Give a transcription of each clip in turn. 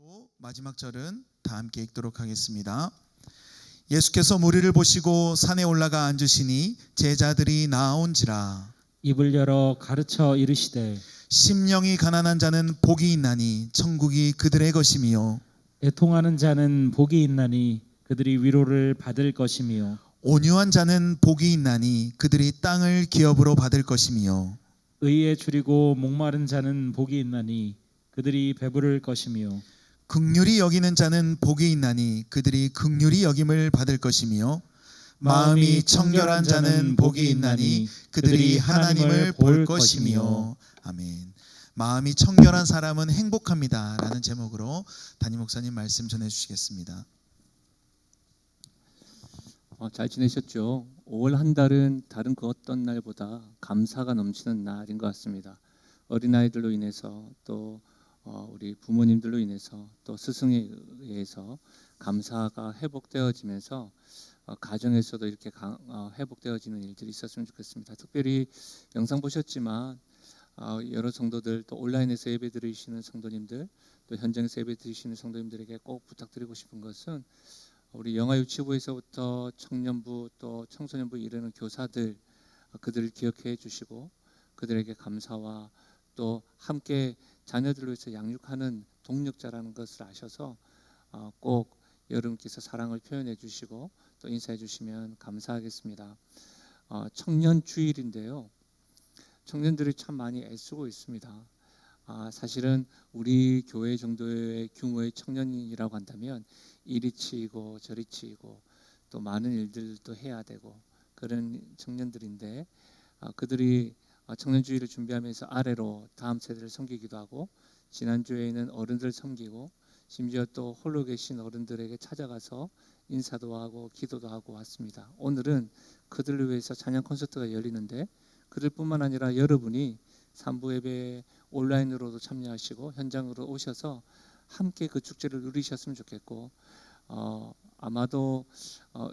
읽고 마지막 절은 다 함께 읽도록 하겠습니다. 예수께서 무리를 보시고 산에 올라가 앉으시니 제자들이 나아온지라. 입을 열어 가르쳐 이르시되 심령이 가난한 자는 복이 있나니 천국이 그들의 것이며 애통하는 자는 복이 있나니 그들이 위로를 받을 것이며 온유한 자는 복이 있나니 그들이 땅을 기업으로 받을 것이며 의에 줄이고 목마른 자는 복이 있나니 그들이 배부를 것이며 긍휼히 여기는 자는 복이 있나니 그들이 긍휼히 여김을 받을 것이며 마음이 청결한 자는 복이 있나니 그들이 하나님을 볼 것이며. 아멘. 마음이 청결한 사람은 행복합니다 라는 제목으로 담임 목사님 말씀 전해주시겠습니다. 잘 지내셨죠? 5월 한 달은 다른 그 어떤 날보다 감사가 넘치는 날인 것 같습니다. 어린아이들로 인해서 또 우리 부모님들로 인해서 또 스승에 의해서 감사가 회복되어지면서 가정에서도 이렇게 회복되어지는 일들이 있었으면 좋겠습니다. 특별히 영상 보셨지만 여러 성도들 또 온라인에서 예배 드리시는 성도님들 또 현장에서 예배 드리시는 성도님들에게 꼭 부탁드리고 싶은 것은 우리 영아유치부에서부터 청년부 또 청소년부 이르는 교사들 그들을 기억해 주시고 그들에게 감사와 또 함께 자녀들을 위해서 양육하는 동력자라는 것을 아셔서 꼭 여러분께서 사랑을 표현해 주시고 또 인사해 주시면 감사하겠습니다. 청년 주일인데요. 청년들이 참 많이 애쓰고 있습니다. 사실은 우리 교회 정도의 규모의 청년이라고 한다면 이리 치이고 저리 치이고 또 많은 일들도 해야 되고 그런 청년들인데 그들이 청년주의를 준비하면서 아래로 다음 세대를 섬기기도 하고 지난주에는 어른들 섬기고 심지어 또 홀로 계신 어른들에게 찾아가서 인사도 하고 기도도 하고 왔습니다. 오늘은 그들을 위해서 찬양 콘서트가 열리는데 그들뿐만 아니라 여러분이 3부 예배에 온라인으로도 참여하시고 현장으로 오셔서 함께 그 축제를 누리셨으면 좋겠고 아마도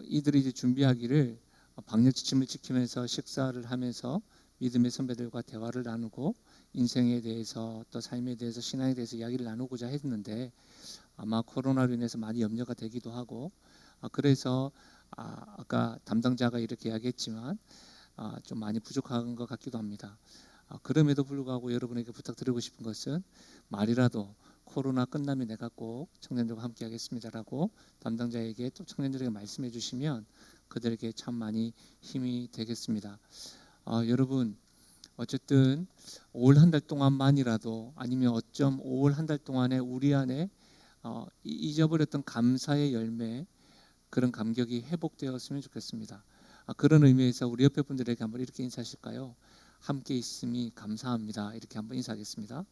이들이 이제 준비하기를 방역 지침을 지키면서 식사를 하면서 믿음의 선배들과 대화를 나누고 인생에 대해서 또 삶에 대해서 신앙에 대해서 이야기를 나누고자 했는데 아마 코로나로 인해서 많이 염려가 되기도 하고 그래서 아까 담당자가 이렇게 이야기했지만 좀 많이 부족한 것 같기도 합니다. 그럼에도 불구하고 여러분에게 부탁드리고 싶은 것은 말이라도 코로나 끝나면 내가 꼭 청년들과 함께 하겠습니다라고 담당자에게 또 청년들에게 말씀해 주시면 그들에게 참 많이 힘이 되겠습니다. 여러분 어쨌든 5월 한 달 동안만이라도 아니면 어쩜 5월 한 달 동안에 우리 안에 잊어버렸던 감사의 열매 그런 감격이 회복되었으면 좋겠습니다. 그런 의미에서 우리 옆에 분들에게 한번 이렇게 인사하실까요? 함께 있음이 감사합니다. 이렇게 한번 인사하겠습니다.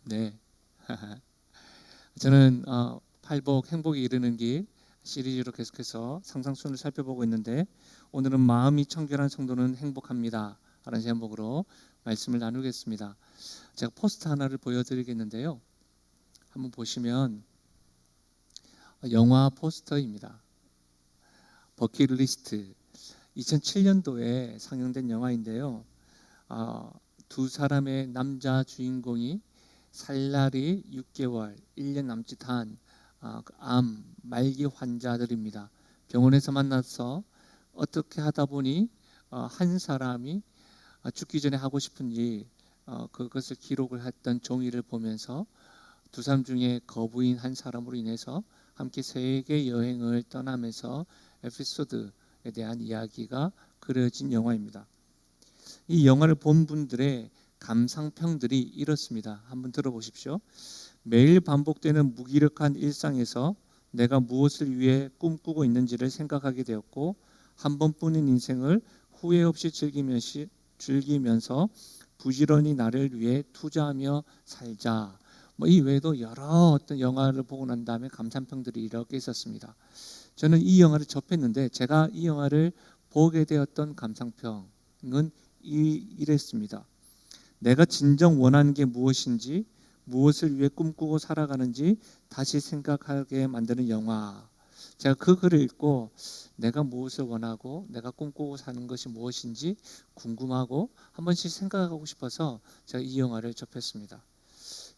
네. 저는 팔복 행복이 이르는 길 시리즈로 계속해서 상상순을 살펴보고 있는데 오늘은 마음이 청결한 성도는 행복합니다 라는 제목으로 말씀을 나누겠습니다. 제가 포스터 하나를 보여드리겠는데요. 한번 보시면 영화 포스터입니다. 버킷리스트 2007년도에 상영된 영화인데요. 두 사람의 남자 주인공이 살 날이 6개월, 1년 남짓한 암 말기 환자들입니다. 병원에서 만나서 어떻게 하다 보니 한 사람이 죽기 전에 하고 싶은 일 그것을 기록을 했던 종이를 보면서 두 사람 중에 거부인 한 사람으로 인해서 함께 세계 여행을 떠나면서 에피소드에 대한 이야기가 그려진 영화입니다. 이 영화를 본 분들의 감상평들이 이렇습니다. 한번 들어보십시오. 매일 반복되는 무기력한 일상에서 내가 무엇을 위해 꿈꾸고 있는지를 생각하게 되었고 한 번뿐인 인생을 후회 없이 즐기면서 부지런히 나를 위해 투자하며 살자. 이 외에도 여러 어떤 영화를 보고 난 다음에 감상평들이 이렇게 있었습니다. 저는 이 영화를 접했는데 제가 이 영화를 보게 되었던 감상평은 이랬습니다. 내가 진정 원하는 게 무엇인지 무엇을 위해 꿈꾸고 살아가는지 다시 생각하게 만드는 영화. 제가 그 글을 읽고 내가 무엇을 원하고 내가 꿈꾸고 사는 것이 무엇인지 궁금하고 한 번씩 생각하고 싶어서 제가 이 영화를 접했습니다.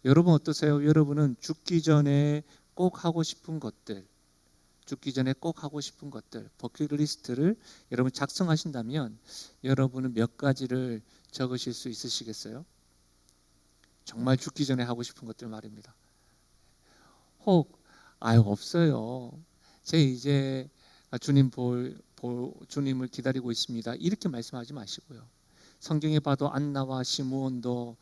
여러분 어떠세요? 여러분은 죽기 전에 꼭 하고 싶은 것들, 버킷리스트를 여러분 작성하신다면 여러분은 몇 가지를 적으실 수 있으시겠어요? 정말 죽기 전에 하고 싶은 것들 말입니다. 혹 없어요. 제 이제 주님을 기다리고 있습니다. 이렇게 말씀하지 마시고요. 성경에 봐도 안나와 시므온도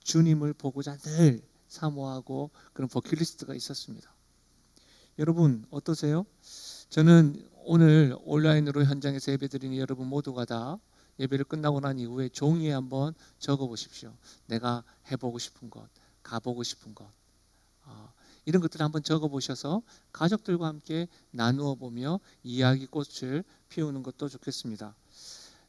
주님을 보고자 늘 사모하고 그런 버킷리스트가 있었습니다. 여러분 어떠세요? 저는 오늘 온라인으로 현장에서 예배드리는 여러분 모두가 다 예배를 끝나고 난 이후에 종이에 한번 적어보십시오. 내가 해보고 싶은 것, 가보고 싶은 것, 이런 것들을 한번 적어보셔서 가족들과 함께 나누어 보며 이야기꽃을 피우는 것도 좋겠습니다.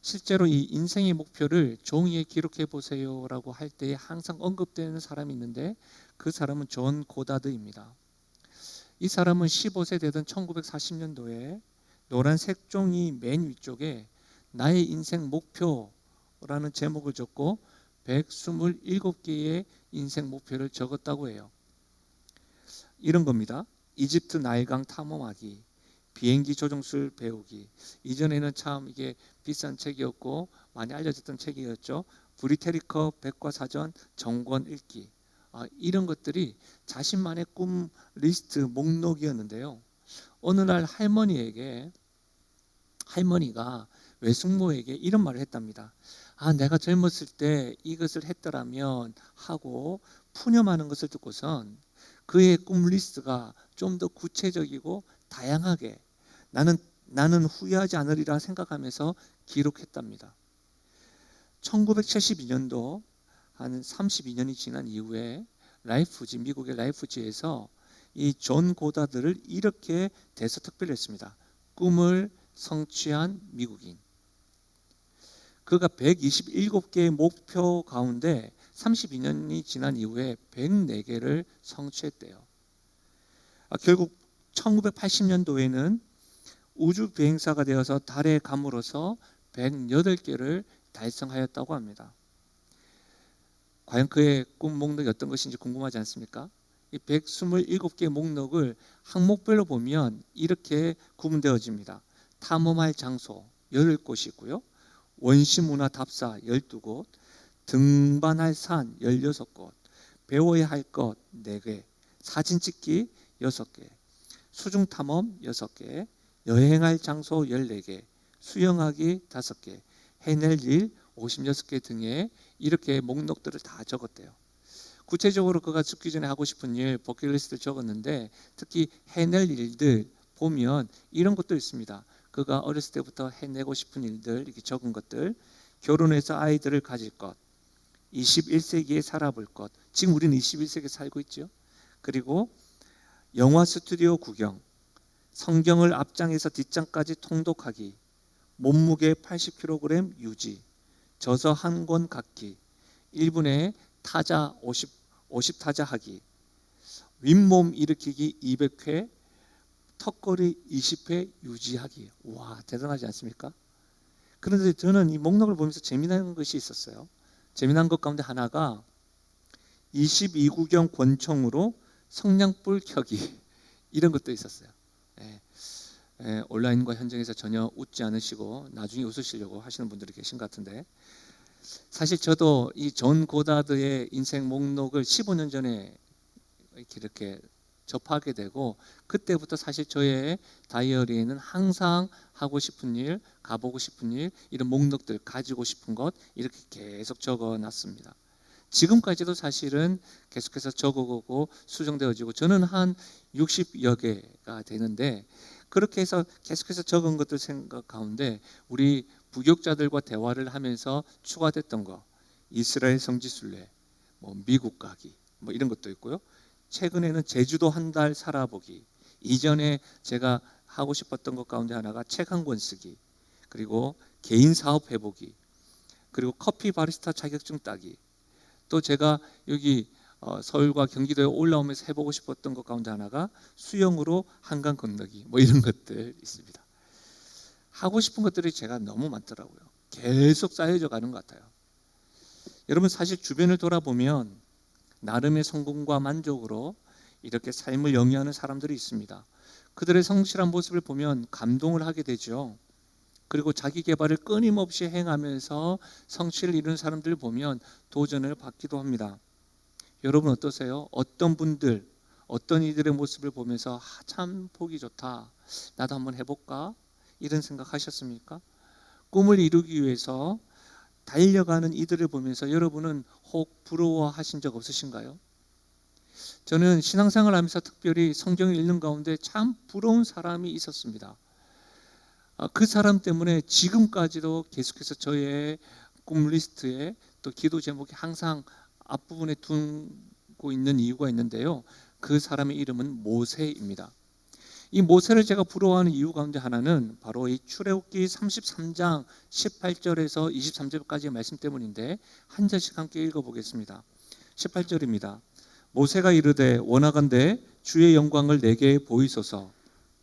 실제로 이 인생의 목표를 종이에 기록해 보세요라고 할 때에 항상 언급되는 사람이 있는데 그 사람은 존 고다드입니다. 이 사람은 15세 되던 1940년도에 노란 색종이 맨 위쪽에 나의 인생 목표라는 제목을 적고 127개의 인생 목표를 적었다고 해요. 이런 겁니다. 이집트 나일강 탐험하기, 비행기 조종술 배우기. 이전에는 참 이게 비싼 책이었고 많이 알려졌던 책이었죠. 브리테리커 백과사전 정권 읽기. 이런 것들이 자신만의 꿈 리스트 목록이었는데요. 어느 날 할머니가 외숙모에게 이런 말을 했답니다. 내가 젊었을 때 이것을 했더라면 하고 푸념하는 것을 듣고선 그의 꿈 리스트가 좀 더 구체적이고 다양하게 나는 후회하지 않으리라 생각하면서 기록했답니다. 1972년도 한 32년이 지난 이후에 미국의 라이프지에서 이 존 고다드를 이렇게 대서특필했습니다. 꿈을 성취한 미국인. 그가 127개의 목표 가운데 32년이 지난 이후에 104개를 성취했대요. 결국 1980년도에는 우주 비행사가 되어서 달에 감으로써 108개를 달성하였다고 합니다. 과연 그의 꿈 목록이 어떤 것인지 궁금하지 않습니까? 이 127개 목록을 항목별로 보면 이렇게 구분되어집니다. 탐험할 장소 10곳이 있고요. 원시문화 답사 12곳, 등반할 산 16곳, 배워야 할 것 4개, 사진 찍기 6개, 수중 탐험 6개, 여행할 장소 14개, 수영하기 5개, 해낼 일 56개 등의 이렇게 목록들을 다 적었대요. 구체적으로 그가 죽기 전에 하고 싶은 일 버킷리스트를 적었는데 특히 해낼 일들 보면 이런 것도 있습니다. 그가 어렸을 때부터 해내고 싶은 일들 이렇게 적은 것들, 결혼해서 아이들을 가질 것, 21세기에 살아볼 것, 지금 우리는 21세기에 살고 있죠. 그리고 영화 스튜디오 구경, 성경을 앞장에서 뒷장까지 통독하기, 몸무게 80kg 유지, 저서 한 권 갖기, 1분에 타자 50타자 하기, 윗몸 일으키기 200회, 턱걸이 20회 유지하기. 와, 대단하지 않습니까? 그런데 저는 이 목록을 보면서 재미난 것이 있었어요. 재미난 것 가운데 하나가 22구경 권총으로 성냥불 켜기 이런 것도 있었어요. 온라인과 현장에서 전혀 웃지 않으시고 나중에 웃으시려고 하시는 분들이 계신 것 같은데, 사실 저도 이 존 고다드의 인생 목록을 15년 전에 이렇게 접하게 되고 그때부터 사실 저의 다이어리에는 항상 하고 싶은 일, 가보고 싶은 일, 이런 목록들, 가지고 싶은 것 이렇게 계속 적어놨습니다. 지금까지도 사실은 계속해서 적어오고 수정되어지고 저는 한 60여 개가 되는데, 그렇게 해서 계속해서 적은 것들 생각 가운데 우리 부교육자들과 대화를 하면서 추가됐던 거, 이스라엘 성지순례, 미국 가기 이런 것도 있고요. 최근에는 제주도 한 달 살아보기, 이전에 제가 하고 싶었던 것 가운데 하나가 책 한 권 쓰기, 그리고 개인 사업 해보기, 그리고 커피 바리스타 자격증 따기, 또 제가 여기 서울과 경기도에 올라오면서 해보고 싶었던 것 가운데 하나가 수영으로 한강 건너기 이런 것들 있습니다. 하고 싶은 것들이 제가 너무 많더라고요. 계속 쌓여져 가는 것 같아요. 여러분 사실 주변을 돌아보면 나름의 성공과 만족으로 이렇게 삶을 영위하는 사람들이 있습니다. 그들의 성실한 모습을 보면 감동을 하게 되죠. 그리고 자기 개발을 끊임없이 행하면서 성취를 이루는 사람들을 보면 도전을 받기도 합니다. 여러분 어떠세요? 어떤 분들, 어떤 이들의 모습을 보면서 참 보기 좋다, 나도 한번 해볼까? 이런 생각 하셨습니까? 꿈을 이루기 위해서 달려가는 이들을 보면서 여러분은 혹 부러워하신 적 없으신가요? 저는 신앙생활 하면서 특별히 성경을 읽는 가운데 참 부러운 사람이 있었습니다. 그 사람 때문에 지금까지도 계속해서 저의 꿈 리스트에 또 기도 제목이 항상 앞부분에 두고 있는 이유가 있는데요. 그 사람의 이름은 모세입니다. 이 모세를 제가 부러워하는 이유 가운데 하나는 바로 이 출애굽기 33장 18절에서 23절까지의 말씀 때문인데 한 절씩 함께 읽어보겠습니다. 18절입니다. 모세가 이르되 원하건대 주의 영광을 내게 보이소서.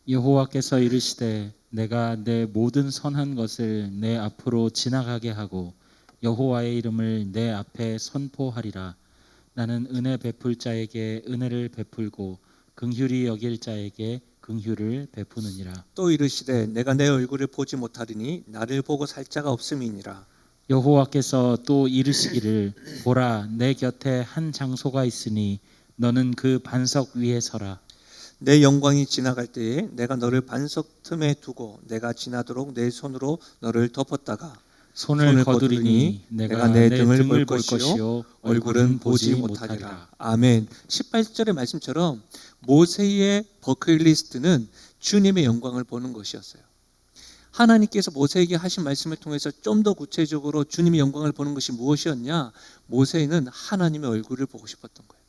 여호와께서 이르시되 내가 내 모든 선한 것을 내 앞으로 지나가게 하고 여호와의 이름을 내 앞에 선포하리라. 나는 은혜 베풀 자에게 은혜를 베풀고 긍휼히 여길 자에게 긍휼을 베푸느니라. 또 이르시되 내가 내 얼굴을 보지 못하리니 나를 보고 살 자가 없음이니라. 여호와께서 또 이르시기를 보라 내 곁에 한 장소가 있으니 너는 그 반석 위에 서라. 내 영광이 지나갈 때에 내가 너를 반석 틈에 두고 내가 지나도록 내 손으로 너를 덮었다가 손을 거두리니 내가 내 등을 볼 것이요 얼굴은 보지 못하리라. 아멘. 18절의 말씀처럼 모세의 버킷리스트는 주님의 영광을 보는 것이었어요. 하나님께서 모세에게 하신 말씀을 통해서 좀 더 구체적으로 주님의 영광을 보는 것이 무엇이었냐? 모세는 하나님의 얼굴을 보고 싶었던 거예요.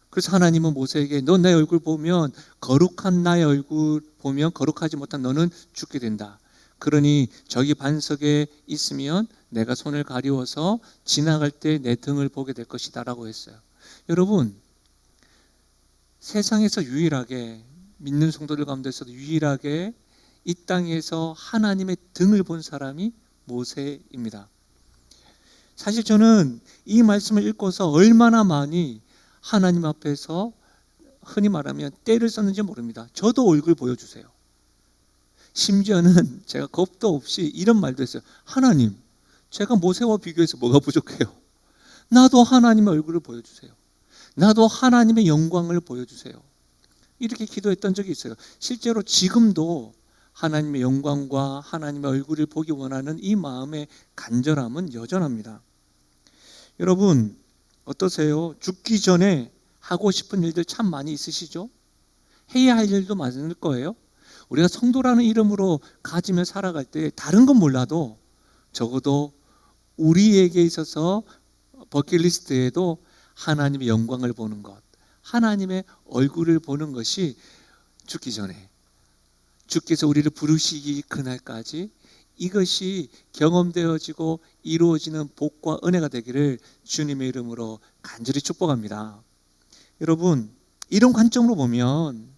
그래서 하나님은 모세에게 너 내 얼굴 보면 거룩한 나의 얼굴 보면 거룩하지 못한 너는 죽게 된다. 그러니 저기 반석에 있으면 내가 손을 가리워서 지나갈 때 내 등을 보게 될 것이다 라고 했어요. 여러분 세상에서 유일하게 믿는 성도들 가운데서도 유일하게 이 땅에서 하나님의 등을 본 사람이 모세입니다. 사실 저는 이 말씀을 읽고서 얼마나 많이 하나님 앞에서 흔히 말하면 때를 썼는지 모릅니다. 저도 얼굴 보여주세요. 심지어는 제가 겁도 없이 이런 말도 했어요. 하나님, 제가 모세와 비교해서 뭐가 부족해요? 나도 하나님의 얼굴을 보여주세요. 나도 하나님의 영광을 보여주세요. 이렇게 기도했던 적이 있어요. 실제로 지금도 하나님의 영광과 하나님의 얼굴을 보기 원하는 이 마음의 간절함은 여전합니다. 여러분 어떠세요? 죽기 전에 하고 싶은 일들 참 많이 있으시죠? 해야 할 일도 많을 거예요. 우리가 성도라는 이름으로 가지며 살아갈 때 다른 건 몰라도 적어도 우리에게 있어서 버킷리스트에도 하나님의 영광을 보는 것, 하나님의 얼굴을 보는 것이 죽기 전에 주께서 우리를 부르시기 그날까지 이것이 경험되어지고 이루어지는 복과 은혜가 되기를 주님의 이름으로 간절히 축복합니다. 여러분 이런 관점으로 보면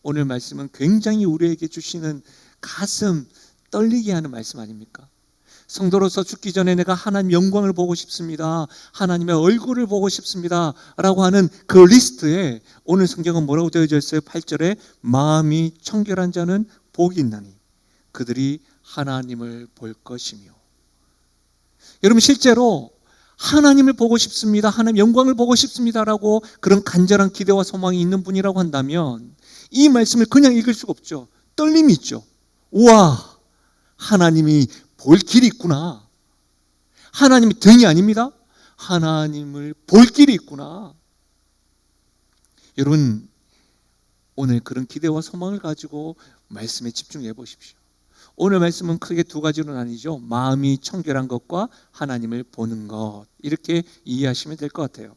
오늘 말씀은 굉장히 우리에게 주시는 가슴 떨리게 하는 말씀 아닙니까? 성도로서 죽기 전에 내가 하나님 영광을 보고 싶습니다. 하나님의 얼굴을 보고 싶습니다. 라고 하는 그 리스트에 오늘 성경은 뭐라고 되어져 있어요? 8절에 마음이 청결한 자는 복이 있나니 그들이 하나님을 볼 것이며. 여러분 실제로 하나님을 보고 싶습니다. 하나님 영광을 보고 싶습니다라고 그런 간절한 기대와 소망이 있는 분이라고 한다면 이 말씀을 그냥 읽을 수가 없죠. 떨림이 있죠. 우와, 하나님이 볼 길이 있구나. 하나님이 등이 아닙니다. 하나님을 볼 길이 있구나. 여러분 오늘 그런 기대와 소망을 가지고 말씀에 집중해 보십시오. 오늘 말씀은 크게 두 가지로 나뉘죠. 마음이 청결한 것과 하나님을 보는 것, 이렇게 이해하시면 될 것 같아요.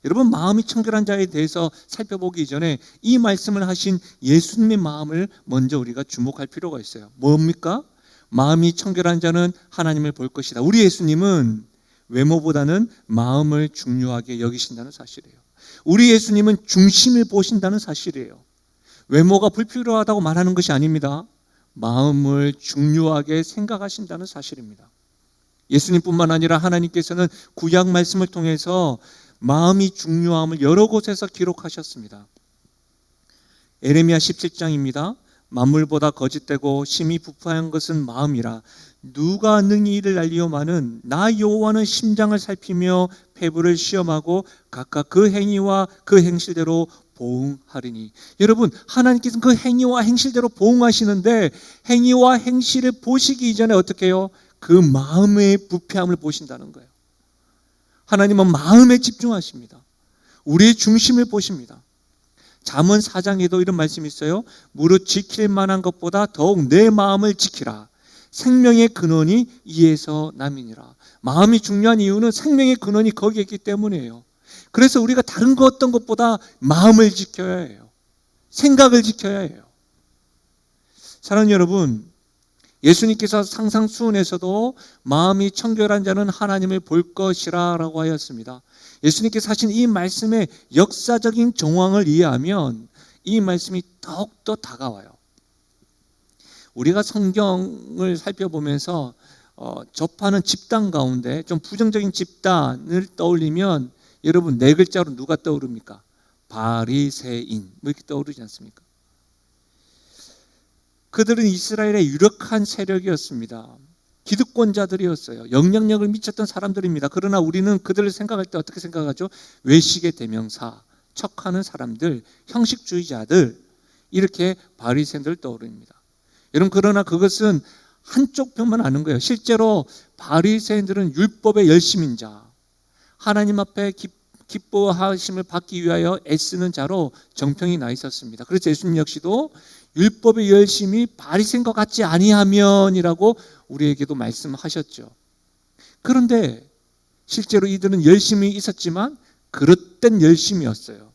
여러분 마음이 청결한 자에 대해서 살펴보기 전에 이 말씀을 하신 예수님의 마음을 먼저 우리가 주목할 필요가 있어요. 뭡니까? 마음이 청결한 자는 하나님을 볼 것이다. 우리 예수님은 외모보다는 마음을 중요하게 여기신다는 사실이에요. 우리 예수님은 중심을 보신다는 사실이에요. 외모가 불필요하다고 말하는 것이 아닙니다. 마음을 중요하게 생각하신다는 사실입니다. 예수님뿐만 아니라 하나님께서는 구약 말씀을 통해서 마음이 중요함을 여러 곳에서 기록하셨습니다. 에레미야 17장입니다. 만물보다 거짓되고 심히 부패한 것은 마음이라. 누가 능히 이를 알리오마는 나 여호와는 심장을 살피며 폐부를 시험하고 각각 그 행위와 그 행실대로 보응하리니. 여러분, 하나님께서는 그 행위와 행실대로 보응하시는데 행위와 행실을 보시기 이전에 어떻게 해요? 그 마음의 부패함을 보신다는 거예요. 하나님은 마음에 집중하십니다. 우리의 중심을 보십니다. 잠언 4장에도 이런 말씀이 있어요. 무릇 지킬 만한 것보다 더욱 내 마음을 지키라. 생명의 근원이 이에서 남이니라. 마음이 중요한 이유는 생명의 근원이 거기에 있기 때문이에요. 그래서 우리가 다른 것 어떤 것보다 마음을 지켜야 해요. 생각을 지켜야 해요. 사랑하는 여러분, 예수님께서 상상수훈에서도 마음이 청결한 자는 하나님을 볼 것이라 라고 하였습니다. 예수님께서 하신 이 말씀의 역사적인 정황을 이해하면 이 말씀이 더욱더 다가와요. 우리가 성경을 살펴보면서 접하는 집단 가운데 좀 부정적인 집단을 떠올리면 여러분 네 글자로 누가 떠오릅니까? 바리새인 뭐 이렇게 떠오르지 않습니까? 그들은 이스라엘의 유력한 세력이었습니다. 기득권자들이었어요. 영향력을 미쳤던 사람들입니다. 그러나 우리는 그들을 생각할 때 어떻게 생각하죠? 외식의 대명사, 척하는 사람들, 형식주의자들, 이렇게 바리새인들 떠오릅니다. 여러분, 그러나 그것은 한쪽 편만 아는 거예요. 실제로 바리새인들은 율법의 열심인 자, 하나님 앞에 기뻐하심을 받기 위하여 애쓰는 자로 정평이 나 있었습니다. 그래서 예수님 역시도 율법의 열심이 바리새인과 같지 아니하면이라고 우리에게도 말씀하셨죠. 그런데 실제로 이들은 열심이 있었지만 그릇된 열심이었어요.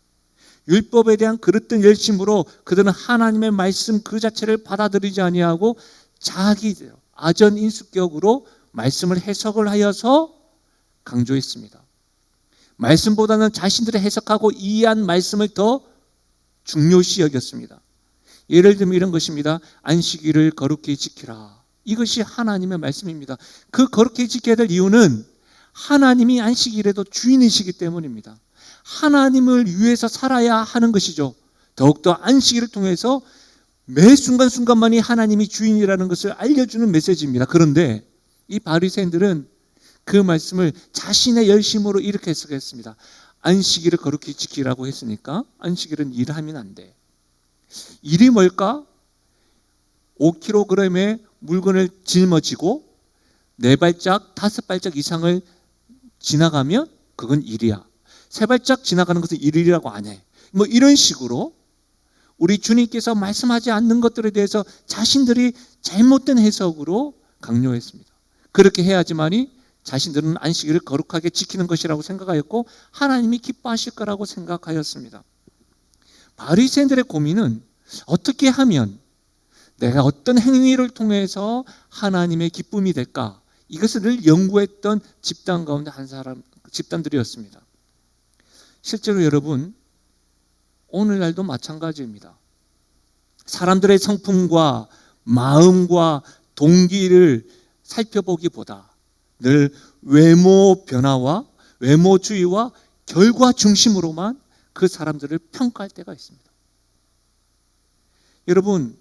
율법에 대한 그릇된 열심으로 그들은 하나님의 말씀 그 자체를 받아들이지 아니하고 자기들 아전인수격으로 말씀을 해석을 하여서 강조했습니다. 말씀보다는 자신들의 해석하고 이해한 말씀을 더 중요시 여겼습니다. 예를 들면 이런 것입니다. 안식일을 거룩히 지키라. 이것이 하나님의 말씀입니다. 그 거룩히 지켜야 될 이유는 하나님이 안식일에도 주인이시기 때문입니다. 하나님을 위해서 살아야 하는 것이죠. 더욱더 안식일을 통해서 매 순간순간만이 하나님이 주인이라는 것을 알려주는 메시지입니다. 그런데 이 바리새인들은 그 말씀을 자신의 열심으로 이렇게 해석했습니다. 안식일을 거룩히 지키라고 했으니까 안식일은 일하면 안 돼. 일이 뭘까? 5kg의 물건을 짊어지고 4발짝, 5발짝 이상을 지나가면 그건 일이야. 3발짝 지나가는 것은 일이라고 안 해. 뭐 이런 식으로 우리 주님께서 말씀하지 않는 것들에 대해서 자신들이 잘못된 해석으로 강요했습니다. 그렇게 해야지만이 자신들은 안식일을 거룩하게 지키는 것이라고 생각하였고 하나님이 기뻐하실 거라고 생각하였습니다. 바리새인들의 고민은 어떻게 하면 내가 어떤 행위를 통해서 하나님의 기쁨이 될까? 이것을 늘 연구했던 집단 가운데 한 사람, 집단들이었습니다. 실제로 여러분, 오늘날도 마찬가지입니다. 사람들의 성품과 마음과 동기를 살펴보기보다 늘 외모 변화와 외모주의와 결과 중심으로만 그 사람들을 평가할 때가 있습니다. 여러분,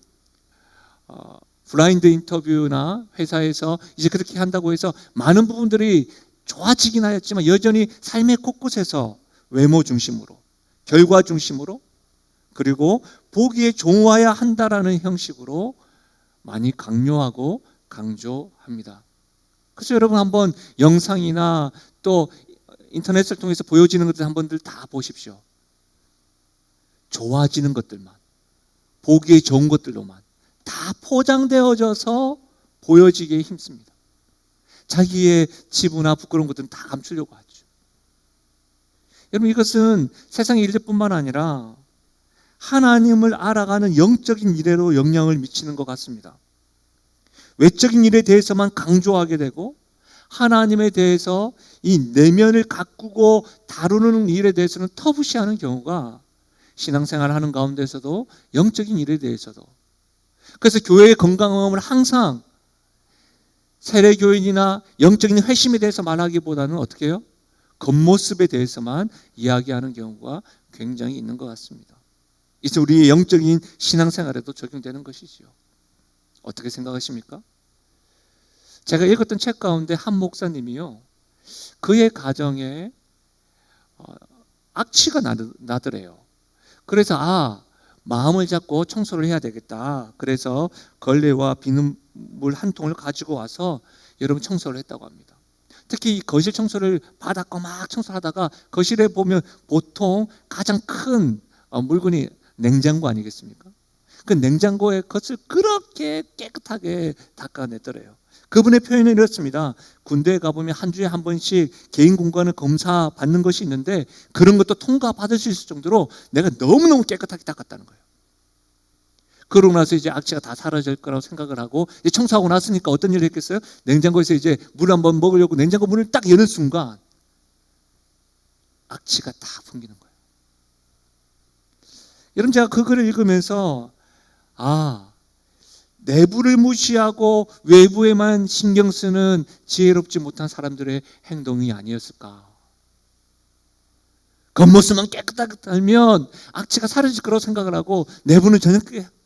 블라인드 인터뷰나 회사에서 이제 그렇게 한다고 해서 많은 부분들이 좋아지긴 하였지만 여전히 삶의 곳곳에서 외모 중심으로, 결과 중심으로, 그리고 보기에 좋아야 한다라는 형식으로 많이 강요하고 강조합니다. 그래서 여러분 한번 영상이나 또 인터넷을 통해서 보여지는 것들 한번들 다 보십시오. 좋아지는 것들만, 보기에 좋은 것들로만 다 포장되어져서 보여지기에 힘씁니다. 자기의 치부나 부끄러운 것들은 다 감추려고 하죠. 여러분, 이것은 세상의 일들뿐만 아니라 하나님을 알아가는 영적인 일에도 영향을 미치는 것 같습니다. 외적인 일에 대해서만 강조하게 되고 하나님에 대해서 이 내면을 가꾸고 다루는 일에 대해서는 터부시하는 경우가 신앙생활을 하는 가운데서도 영적인 일에 대해서도. 그래서 교회의 건강함을 항상 세례교인이나 영적인 회심에 대해서 말하기보다는 어떻게 해요? 겉모습에 대해서만 이야기하는 경우가 굉장히 있는 것 같습니다. 이제 우리의 영적인 신앙생활에도 적용되는 것이지요. 어떻게 생각하십니까? 제가 읽었던 책 가운데 한 목사님이요, 그의 가정에 악취가 나더래요. 그래서 마음을 잡고 청소를 해야 되겠다. 그래서 걸레와 비눗물 한 통을 가지고 와서 여러분 청소를 했다고 합니다. 특히 이 거실 청소를 받았고 막 청소하다가 거실에 보면 보통 가장 큰 물건이 냉장고 아니겠습니까? 그 냉장고의 겉을 그렇게 깨끗하게 닦아냈더래요. 그분의 표현은 이렇습니다. 군대에 가보면 한 주에 한 번씩 개인 공간을 검사 받는 것이 있는데 그런 것도 통과받을 수 있을 정도로 내가 너무너무 깨끗하게 닦았다는 거예요. 그러고 나서 이제 악취가 다 사라질 거라고 생각을 하고 이제 청소하고 났으니까 어떤 일을 했겠어요? 냉장고에서 이제 물 한번 먹으려고 냉장고 문을 딱 여는 순간 악취가 다 풍기는 거예요. 여러분, 제가 그 글을 읽으면서 내부를 무시하고 외부에만 신경 쓰는 지혜롭지 못한 사람들의 행동이 아니었을까. 겉모습만 깨끗하게 달면 악취가 사라질 거라고 생각을 하고 내부는 전혀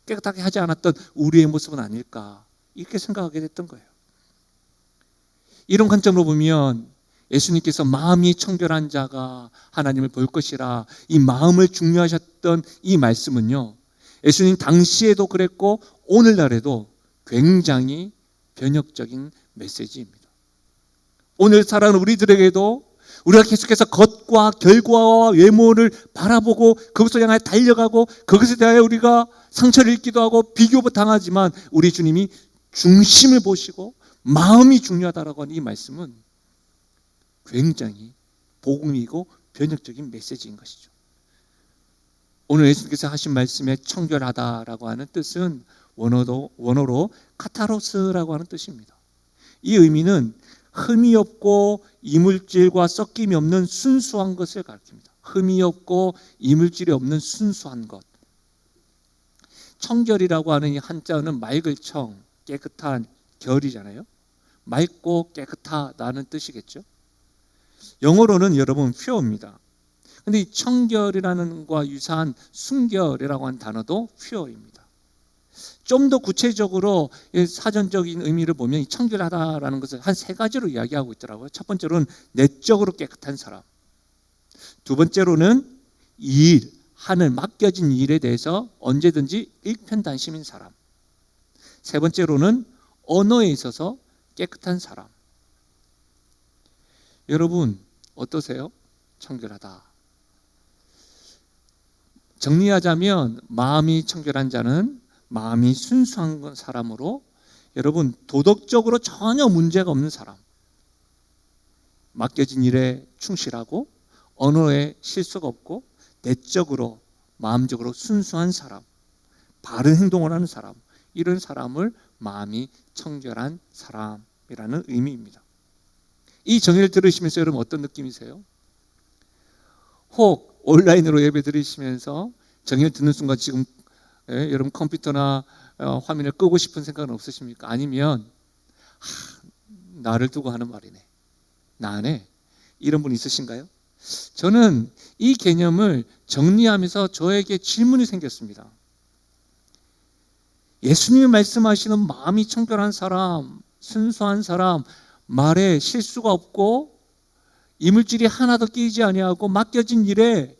깨끗하게 하지 않았던 우리의 모습은 아닐까, 이렇게 생각하게 됐던 거예요. 이런 관점으로 보면 예수님께서 마음이 청결한 자가 하나님을 볼 것이라, 이 마음을 중요하셨던 이 말씀은요, 예수님 당시에도 그랬고 오늘날에도 굉장히 변혁적인 메시지입니다. 오늘 살아가는 우리들에게도 우리가 계속해서 겉과 결과와 외모를 바라보고 그것을 향해 달려가고 그것에 대하여 우리가 상처를 입기도 하고 비교도 당하지만 우리 주님이 중심을 보시고 마음이 중요하다라고 하는 이 말씀은 굉장히 복음이고 변혁적인 메시지인 것이죠. 오늘 예수님께서 하신 말씀에 청결하다라고 하는 뜻은 원어로 카타로스라고 하는 뜻입니다. 이 의미는 흠이 없고 이물질과 섞임이 없는 순수한 것을 가리킵니다. 흠이 없고 이물질이 없는 순수한 것. 청결이라고 하는 이 한자어는 맑을 청, 깨끗한 결이잖아요. 맑고 깨끗하다는 뜻이겠죠. 영어로는 여러분 pure입니다. 근데 이 청결이라는 것과 유사한 순결이라고 하는 단어도 pure입니다. 좀 더 구체적으로 사전적인 의미를 보면 이 청결하다라는 것을 한 세 가지로 이야기하고 있더라고요. 첫 번째로는 내적으로 깨끗한 사람, 두 번째로는 하는 맡겨진 일에 대해서 언제든지 일편단심인 사람, 세 번째로는 언어에 있어서 깨끗한 사람. 여러분 어떠세요? 청결하다. 정리하자면 마음이 청결한 자는 마음이 순수한 사람으로, 여러분 도덕적으로 전혀 문제가 없는 사람, 맡겨진 일에 충실하고 언어에 실수가 없고 내적으로 마음적으로 순수한 사람, 바른 행동을 하는 사람, 이런 사람을 마음이 청결한 사람이라는 의미입니다. 이 정의를 들으시면서 여러분 어떤 느낌이세요? 혹 온라인으로 예배 드리시면서 정의를 듣는 순간 지금 여러분 컴퓨터나 화면을 끄고 싶은 생각은 없으십니까? 아니면 나를 두고 하는 말이네, 나네, 이런 분 있으신가요? 저는 이 개념을 정리하면서 저에게 질문이 생겼습니다. 예수님이 말씀하시는 마음이 청결한 사람, 순수한 사람, 말에 실수가 없고 이물질이 하나도 끼지 아니하고 맡겨진 일에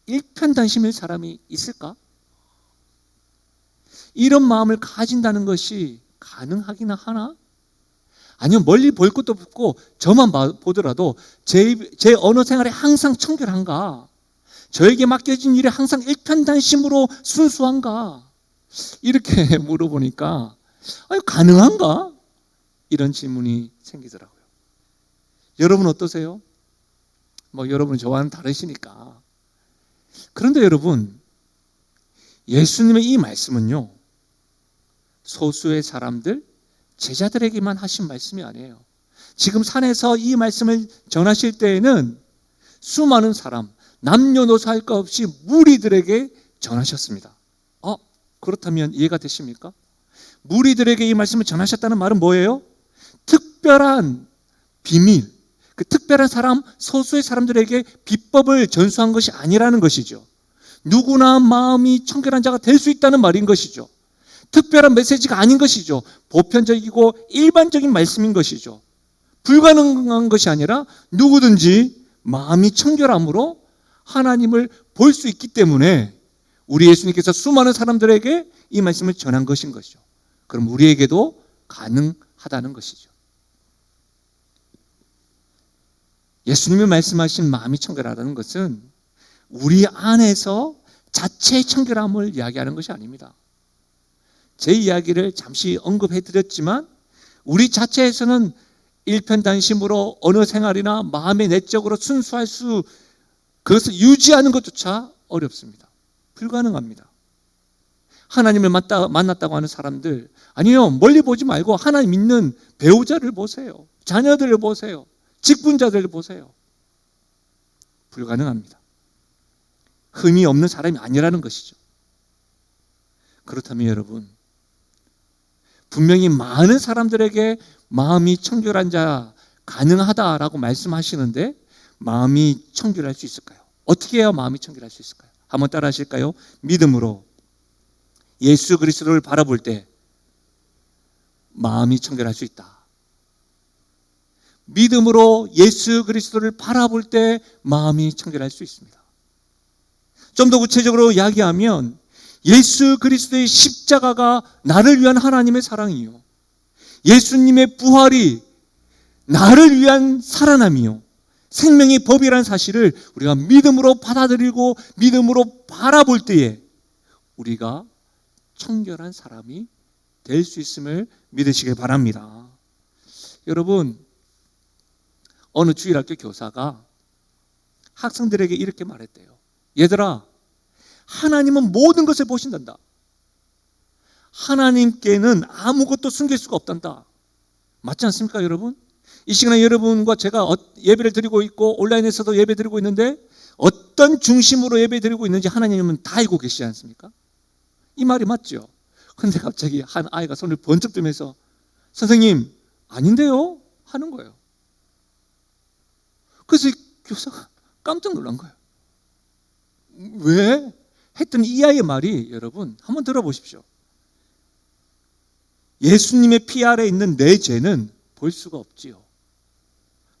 일편단심일 사람이 있을까? 이런 마음을 가진다는 것이 가능하긴 하나? 아니면 멀리 볼 것도 없고 저만 보더라도 제 언어 생활에 항상 청결한가? 저에게 맡겨진 일에 항상 일편단심으로 순수한가? 이렇게 물어보니까 가능한가? 이런 질문이 생기더라고요. 여러분 어떠세요? 여러분 저와는 다르시니까. 그런데 여러분, 예수님의 이 말씀은요, 소수의 사람들, 제자들에게만 하신 말씀이 아니에요. 지금 산에서 이 말씀을 전하실 때에는 수많은 사람, 남녀노소 할 것 없이 무리들에게 전하셨습니다. 그렇다면 이해가 되십니까? 무리들에게 이 말씀을 전하셨다는 말은 뭐예요? 특별한 비밀, 그 특별한 사람, 소수의 사람들에게 비법을 전수한 것이 아니라는 것이죠. 누구나 마음이 청결한 자가 될 수 있다는 말인 것이죠. 특별한 메시지가 아닌 것이죠. 보편적이고 일반적인 말씀인 것이죠. 불가능한 것이 아니라 누구든지 마음이 청결함으로 하나님을 볼 수 있기 때문에 우리 예수님께서 수많은 사람들에게 이 말씀을 전한 것인 것이죠. 그럼 우리에게도 가능하다는 것이죠. 예수님이 말씀하신 마음이 청결하다는 것은 우리 안에서 자체의 청결함을 이야기하는 것이 아닙니다. 제 이야기를 잠시 언급해 드렸지만 우리 자체에서는 일편단심으로 어느 생활이나 마음의 내적으로 순수할 수, 그것을 유지하는 것조차 어렵습니다. 불가능합니다. 하나님을 만났다고 하는 사람들, 아니요, 멀리 보지 말고 하나님 믿는 배우자를 보세요. 자녀들을 보세요. 직분자들을 보세요. 불가능합니다. 흠이 없는 사람이 아니라는 것이죠. 그렇다면 여러분, 분명히 많은 사람들에게 마음이 청결한 자 가능하다라고 말씀하시는데 마음이 청결할 수 있을까요? 어떻게 해야 마음이 청결할 수 있을까요? 한번 따라 하실까요? 믿음으로 예수 그리스도를 바라볼 때 마음이 청결할 수 있다. 믿음으로 예수 그리스도를 바라볼 때 마음이 청결할 수 있습니다. 좀 더 구체적으로 이야기하면 예수 그리스도의 십자가가 나를 위한 하나님의 사랑이요, 예수님의 부활이 나를 위한 살아남이요, 생명의 법이라는 사실을 우리가 믿음으로 받아들이고 믿음으로 바라볼 때에 우리가 청결한 사람이 될 수 있음을 믿으시길 바랍니다. 여러분, 어느 주일학교 교사가 학생들에게 이렇게 말했대요. 얘들아, 하나님은 모든 것을 보신단다. 하나님께는 아무것도 숨길 수가 없단다. 맞지 않습니까, 여러분? 이 시간에 여러분과 제가 예배를 드리고 있고 온라인에서도 예배 드리고 있는데 어떤 중심으로 예배 드리고 있는지 하나님은 다 알고 계시지 않습니까? 이 말이 맞죠? 그런데 갑자기 한 아이가 손을 번쩍 들면서 선생님, 아닌데요? 하는 거예요. 그래서 교사가 깜짝 놀란 거예요. 왜? 했더니 이 아이의 말이, 여러분 한번 들어보십시오. 예수님의 피 아래 있는 내 죄는 볼 수가 없지요.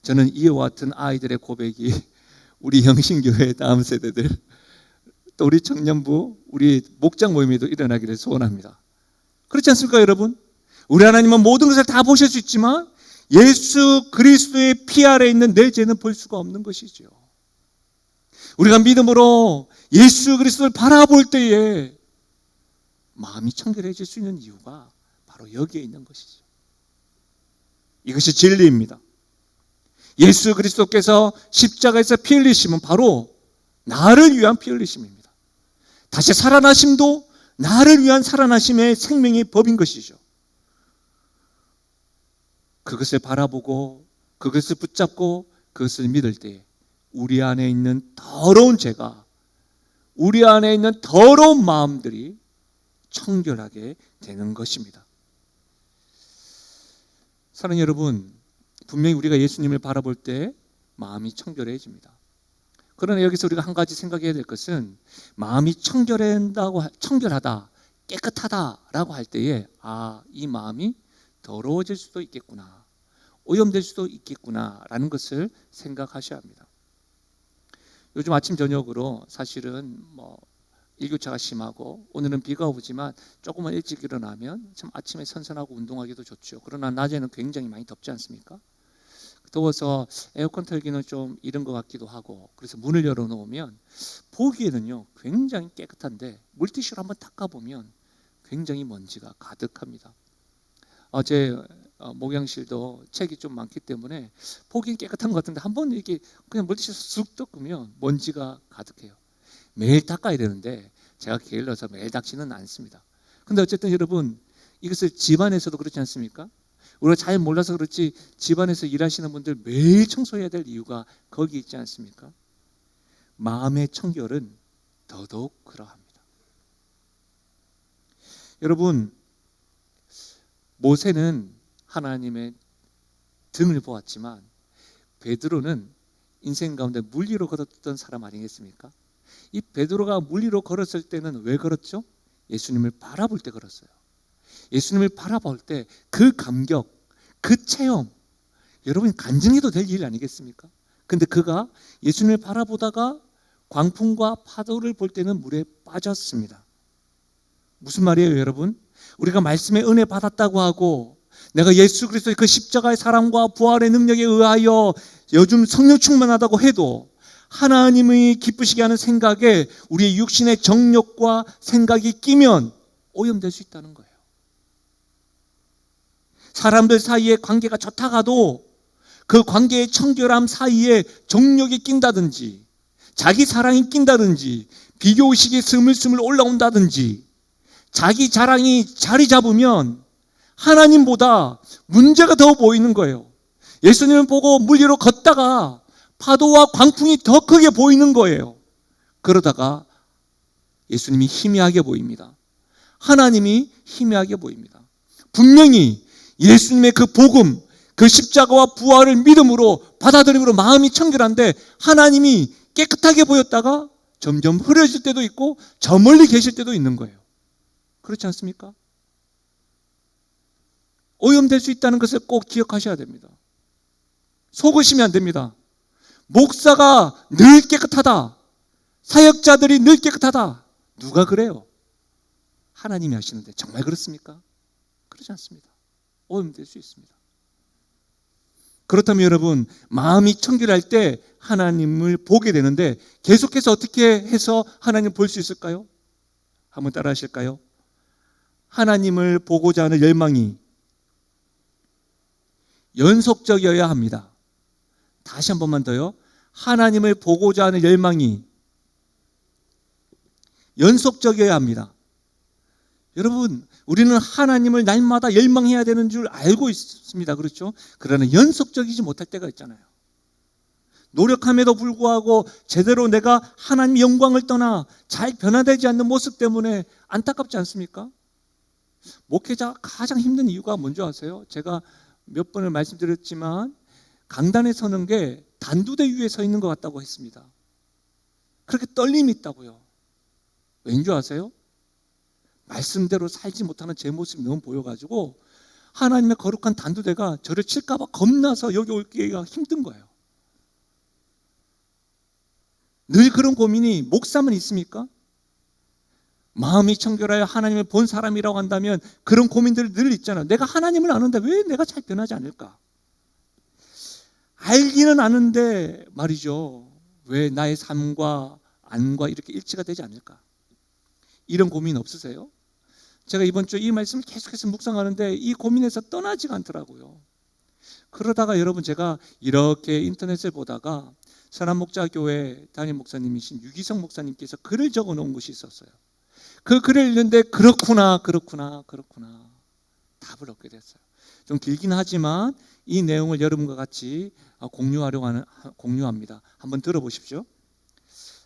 저는 이와 같은 아이들의 고백이 우리 영신교회 다음 세대들, 또 우리 청년부, 우리 목장 모임에도 일어나기를 소원합니다. 그렇지 않습니까, 여러분? 우리 하나님은 모든 것을 다 보실 수 있지만 예수 그리스도의 피 아래 있는 내 죄는 볼 수가 없는 것이죠. 우리가 믿음으로 예수 그리스도를 바라볼 때에 마음이 청결해질 수 있는 이유가 바로 여기에 있는 것이죠. 이것이 진리입니다. 예수 그리스도께서 십자가에서 피 흘리심은 바로 나를 위한 피 흘리심입니다. 다시 살아나심도 나를 위한 살아나심의 생명의 법인 것이죠. 그것을 바라보고 그것을 붙잡고 그것을 믿을 때 우리 안에 있는 더러운 죄가, 우리 안에 있는 더러운 마음들이 청결하게 되는 것입니다. 사랑하는 여러분, 분명히 우리가 예수님을 바라볼 때 마음이 청결해집니다. 그러나 여기서 우리가 한 가지 생각해야 될 것은 마음이 청결하다, 깨끗하다라고 할 때에 이 마음이 더러워질 수도 있겠구나, 오염될 수도 있겠구나라는 것을 생각하셔야 합니다. 요즘 아침 저녁으로 사실은 일교차가 심하고 오늘은 비가 오지만 조금만 일찍 일어나면 참 아침에 선선하고 운동하기도 좋죠. 그러나 낮에는 굉장히 많이 덥지 않습니까? 더워서 에어컨 틀기는 좀 이른 것 같기도 하고, 그래서 문을 열어놓으면 보기에는요 굉장히 깨끗한데 물티슈로 한번 닦아보면 굉장히 먼지가 가득합니다. 제 목양실도 책이 좀 많기 때문에 보기엔 깨끗한 것 같은데 한번 이렇게 그냥 물티슈 쑥 닦으면 먼지가 가득해요. 매일 닦아야 되는데 제가 게을러서 매일 닦지는 않습니다. 근데 어쨌든 여러분, 이것을 집안에서도 그렇지 않습니까? 우리가 잘 몰라서 그렇지 집안에서 일하시는 분들 매일 청소해야 될 이유가 거기 있지 않습니까? 마음의 청결은 더더욱 그러합니다. 여러분, 모세는 하나님의 등을 보았지만 베드로는 인생 가운데 물 위로 걸었던 사람 아니겠습니까? 이 베드로가 물 위로 걸었을 때는 왜 걸었죠? 예수님을 바라볼 때 걸었어요. 예수님을 바라볼 때 그 감격, 그 체험, 여러분 간증해도 될 일 아니겠습니까? 근데 그가 예수님을 바라보다가 광풍과 파도를 볼 때는 물에 빠졌습니다. 무슨 말이에요, 여러분? 우리가 말씀의 은혜 받았다고 하고 내가 예수 그리스도의 그 십자가의 사랑과 부활의 능력에 의하여 요즘 성령 충만하다고 해도 하나님이 기쁘시게 하는 생각에 우리의 육신의 정욕과 생각이 끼면 오염될 수 있다는 거예요. 사람들 사이에 관계가 좋다가도 그 관계의 청결함 사이에 정욕이 낀다든지 자기 사랑이 낀다든지 비교의식이 스물스물 올라온다든지 자기 자랑이 자리 잡으면 하나님보다 문제가 더 보이는 거예요. 예수님을 보고 물 위로 걷다가 파도와 광풍이 더 크게 보이는 거예요. 그러다가 예수님이 희미하게 보입니다. 하나님이 희미하게 보입니다. 분명히 예수님의 그 복음, 그 십자가와 부활을 믿음으로 받아들임으로 마음이 청결한데 하나님이 깨끗하게 보였다가 점점 흐려질 때도 있고 저 멀리 계실 때도 있는 거예요. 그렇지 않습니까? 오염될 수 있다는 것을 꼭 기억하셔야 됩니다. 속으시면 안 됩니다. 목사가 늘 깨끗하다. 사역자들이 늘 깨끗하다. 누가 그래요? 하나님이 하시는데 정말 그렇습니까? 그렇지 않습니다. 오염될 수 있습니다. 그렇다면 여러분, 마음이 청결할 때 하나님을 보게 되는데 계속해서 어떻게 해서 하나님을 볼 수 있을까요? 한번 따라 하실까요? 하나님을 보고자 하는 열망이 연속적이어야 합니다. 다시 한 번만 더요. 하나님을 보고자 하는 열망이 연속적이어야 합니다. 여러분, 우리는 하나님을 날마다 열망해야 되는 줄 알고 있습니다. 그렇죠? 그러나 연속적이지 못할 때가 있잖아요. 노력함에도 불구하고 제대로 내가 하나님의 영광을 떠나 잘 변화되지 않는 모습 때문에 안타깝지 않습니까? 목회자가 가장 힘든 이유가 뭔지 아세요? 제가 몇 번을 말씀드렸지만 강단에 서는 게 단두대 위에 서 있는 것 같다고 했습니다. 그렇게 떨림이 있다고요. 왠지 아세요? 말씀대로 살지 못하는 제 모습이 너무 보여가지고 하나님의 거룩한 단두대가 저를 칠까 봐 겁나서 여기 올기가 힘든 거예요. 늘 그런 고민이 목사만 있습니까? 마음이 청결하여 하나님을 본 사람이라고 한다면 그런 고민들이 늘 있잖아요. 내가 하나님을 아는데 왜 내가 잘 변하지 않을까? 알기는 아는데 말이죠. 왜 나의 삶과 안과 이렇게 일치가 되지 않을까? 이런 고민 없으세요? 제가 이번 주에 이 말씀을 계속해서 묵상하는데 이 고민에서 떠나지가 않더라고요. 그러다가 여러분, 제가 이렇게 인터넷을 보다가 선한목자교회 담임 목사님이신 유기성 목사님께서 글을 적어 놓은 것이 있었어요. 그 글을 읽는데 그렇구나 답을 얻게 됐어요. 좀 길긴 하지만 이 내용을 여러분과 같이 공유합니다. 한번 들어보십시오.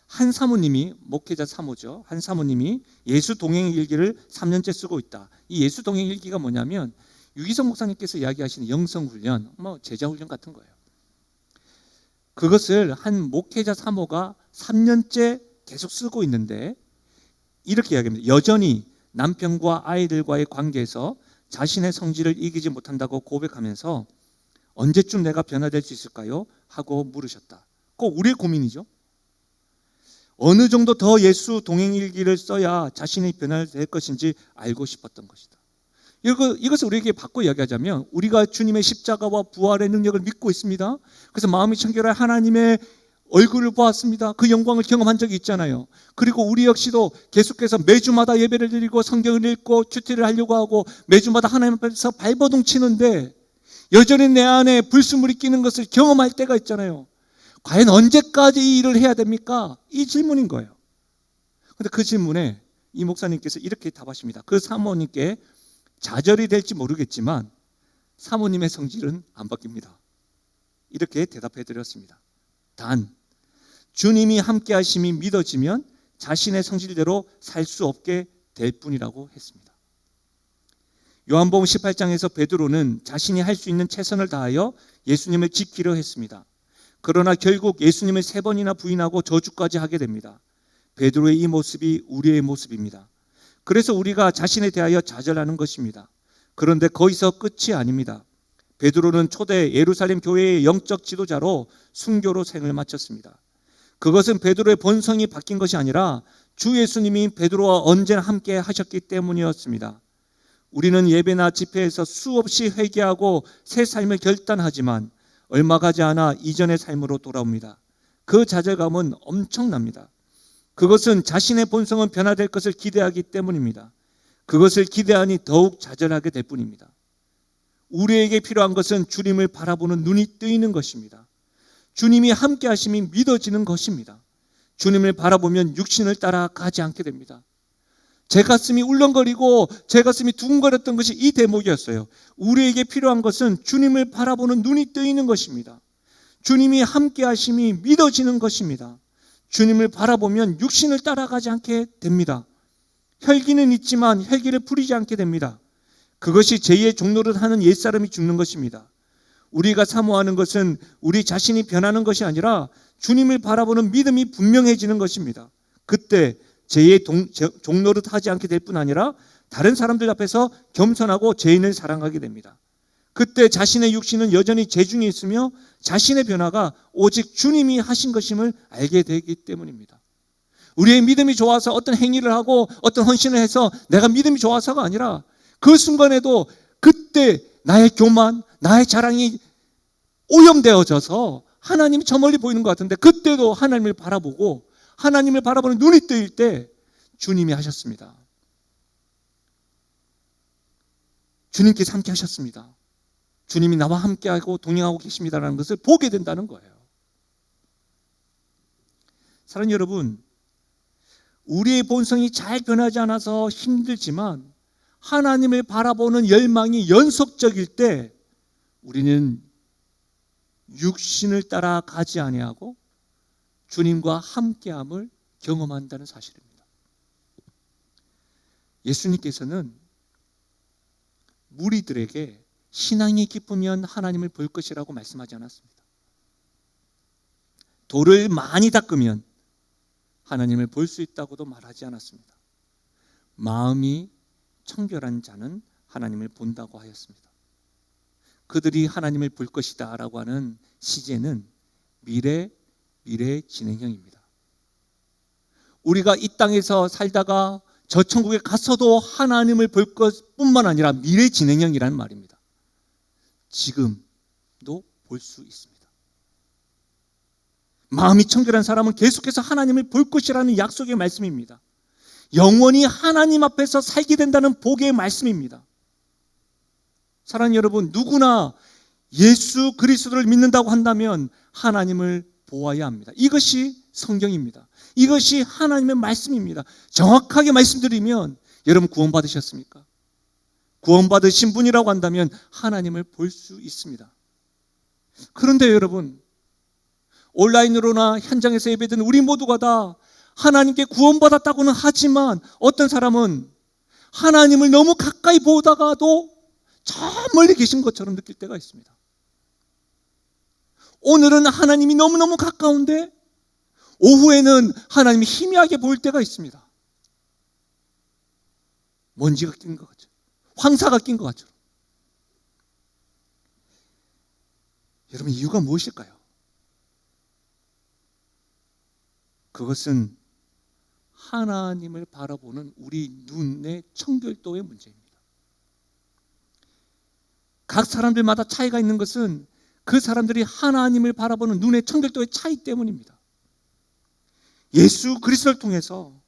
한 사모님이, 목회자 사모죠, 한 사모님이 예수 동행 일기를 3년째 쓰고 있다. 이 예수 동행 일기가 뭐냐면 유기성 목사님께서 이야기하시는 영성훈련, 제자훈련 같은 거예요. 그것을 한 목회자 사모가 3년째 계속 쓰고 있는데 이렇게 이야기합니다. 여전히 남편과 아이들과의 관계에서 자신의 성질을 이기지 못한다고 고백하면서 언제쯤 내가 변화될 수 있을까요? 하고 물으셨다. 꼭 우리의 고민이죠. 어느 정도 더 예수 동행일기를 써야 자신이 변화될 것인지 알고 싶었던 것이다. 이것을 우리에게 바꿔 이야기하자면 우리가 주님의 십자가와 부활의 능력을 믿고 있습니다. 그래서 마음이 청결한 하나님의 얼굴을 보았습니다. 그 영광을 경험한 적이 있잖아요. 그리고 우리 역시도 계속해서 매주마다 예배를 드리고 성경을 읽고 큐티를 하려고 하고 매주마다 하나님 앞에서 발버둥 치는데 여전히 내 안에 불순물이 끼는 것을 경험할 때가 있잖아요. 과연 언제까지 이 일을 해야 됩니까? 이 질문인 거예요. 그런데 그 질문에 이 목사님께서 이렇게 답하십니다. 그 사모님께 좌절이 될지 모르겠지만 사모님의 성질은 안 바뀝니다. 이렇게 대답해 드렸습니다. 단 주님이 함께 하심이 믿어지면 자신의 성질대로 살 수 없게 될 뿐이라고 했습니다. 요한복음 18장에서 베드로는 자신이 할 수 있는 최선을 다하여 예수님을 지키려 했습니다. 그러나 결국 예수님을 3번이나 부인하고 저주까지 하게 됩니다. 베드로의 이 모습이 우리의 모습입니다. 그래서 우리가 자신에 대하여 좌절하는 것입니다. 그런데 거기서 끝이 아닙니다. 베드로는 초대 예루살렘 교회의 영적 지도자로 순교로 생을 마쳤습니다. 그것은 베드로의 본성이 바뀐 것이 아니라 주 예수님이 베드로와 언제나 함께 하셨기 때문이었습니다. 우리는 예배나 집회에서 수없이 회개하고 새 삶을 결단하지만 얼마 가지 않아 이전의 삶으로 돌아옵니다. 그 좌절감은 엄청납니다. 그것은 자신의 본성은 변화될 것을 기대하기 때문입니다. 그것을 기대하니 더욱 좌절하게 될 뿐입니다. 우리에게 필요한 것은 주님을 바라보는 눈이 뜨이는 것입니다. 주님이 함께 하심이 믿어지는 것입니다. 주님을 바라보면 육신을 따라 가지 않게 됩니다. 제 가슴이 울렁거리고 제 가슴이 두근거렸던 것이 이 대목이었어요. 우리에게 필요한 것은 주님을 바라보는 눈이 뜨이는 것입니다. 주님이 함께 하심이 믿어지는 것입니다. 주님을 바라보면 육신을 따라가지 않게 됩니다. 혈기는 있지만 혈기를 부리지 않게 됩니다. 그것이 제2의 종노릇 하는 옛사람이 죽는 것입니다. 우리가 사모하는 것은 우리 자신이 변하는 것이 아니라 주님을 바라보는 믿음이 분명해지는 것입니다. 그때 제2의 종노릇 하지 않게 될 뿐 아니라 다른 사람들 앞에서 겸손하고 죄인을 사랑하게 됩니다. 그때 자신의 육신은 여전히 죄중에 있으며 자신의 변화가 오직 주님이 하신 것임을 알게 되기 때문입니다. 우리의 믿음이 좋아서 어떤 행위를 하고 어떤 헌신을 해서 내가 믿음이 좋아서가 아니라 그 순간에도 그때 나의 교만, 나의 자랑이 오염되어져서 하나님이 저 멀리 보이는 것 같은데 그때도 하나님을 바라보고 하나님을 바라보는 눈이 뜨일 때 주님이 하셨습니다. 주님께서 함께 하셨습니다. 주님이 나와 함께하고 동행하고 계십니다라는 것을 보게 된다는 거예요. 사랑하는 여러분, 우리의 본성이 잘 변하지 않아서 힘들지만 하나님을 바라보는 열망이 연속적일 때 우리는 육신을 따라 가지 아니하고 주님과 함께함을 경험한다는 사실입니다. 예수님께서는 무리들에게 신앙이 깊으면 하나님을 볼 것이라고 말씀하지 않았습니다. 돌을 많이 닦으면 하나님을 볼 수 있다고도 말하지 않았습니다. 마음이 청결한 자는 하나님을 본다고 하였습니다. 그들이 하나님을 볼 것이다 라고 하는 시제는 미래 진행형입니다. 우리가 이 땅에서 살다가 저 천국에 가서도 하나님을 볼 것뿐만 아니라 미래 진행형이라는 말입니다. 지금도 볼 수 있습니다. 마음이 청결한 사람은 계속해서 하나님을 볼 것이라는 약속의 말씀입니다. 영원히 하나님 앞에서 살게 된다는 복의 말씀입니다. 사랑하는 여러분, 누구나 예수 그리스도를 믿는다고 한다면 하나님을 보아야 합니다. 이것이 성경입니다. 이것이 하나님의 말씀입니다. 정확하게 말씀드리면 여러분 구원받으셨습니까? 구원받으신 분이라고 한다면 하나님을 볼 수 있습니다. 그런데 여러분, 온라인으로나 현장에서 예배드리는 우리 모두가 다 하나님께 구원받았다고는 하지만 어떤 사람은 하나님을 너무 가까이 보다가도 저 멀리 계신 것처럼 느낄 때가 있습니다. 오늘은 하나님이 너무너무 가까운데 오후에는 하나님이 희미하게 보일 때가 있습니다. 먼지가 낀 것 같죠. 황사가 낀 것 같죠. 여러분, 이유가 무엇일까요? 그것은 하나님을 바라보는 우리 눈의 청결도의 문제입니다. 각 사람들마다 차이가 있는 것은 그 사람들이 하나님을 바라보는 눈의 청결도의 차이 때문입니다. 예수 그리스도를 통해서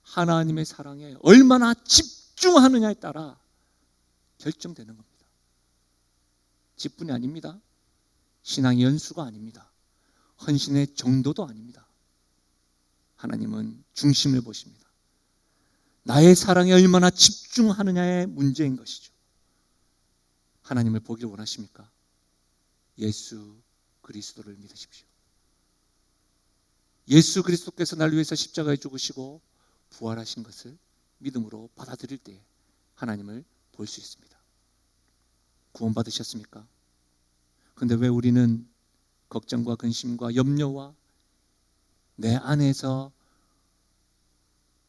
하나님의 사랑에 얼마나 집중하느냐에 따라 결정되는 겁니다. 집뿐이 아닙니다. 신앙의 연수가 아닙니다. 헌신의 정도도 아닙니다. 하나님은 중심을 보십니다. 나의 사랑에 얼마나 집중하느냐의 문제인 것이죠. 하나님을 보기를 원하십니까? 예수 그리스도를 믿으십시오. 예수 그리스도께서 날 위해서 십자가에 죽으시고 부활하신 것을 믿음으로 받아들일 때 하나님을 볼 수 있습니다. 구원받으셨습니까? 그런데 왜 우리는 걱정과 근심과 염려와 내 안에서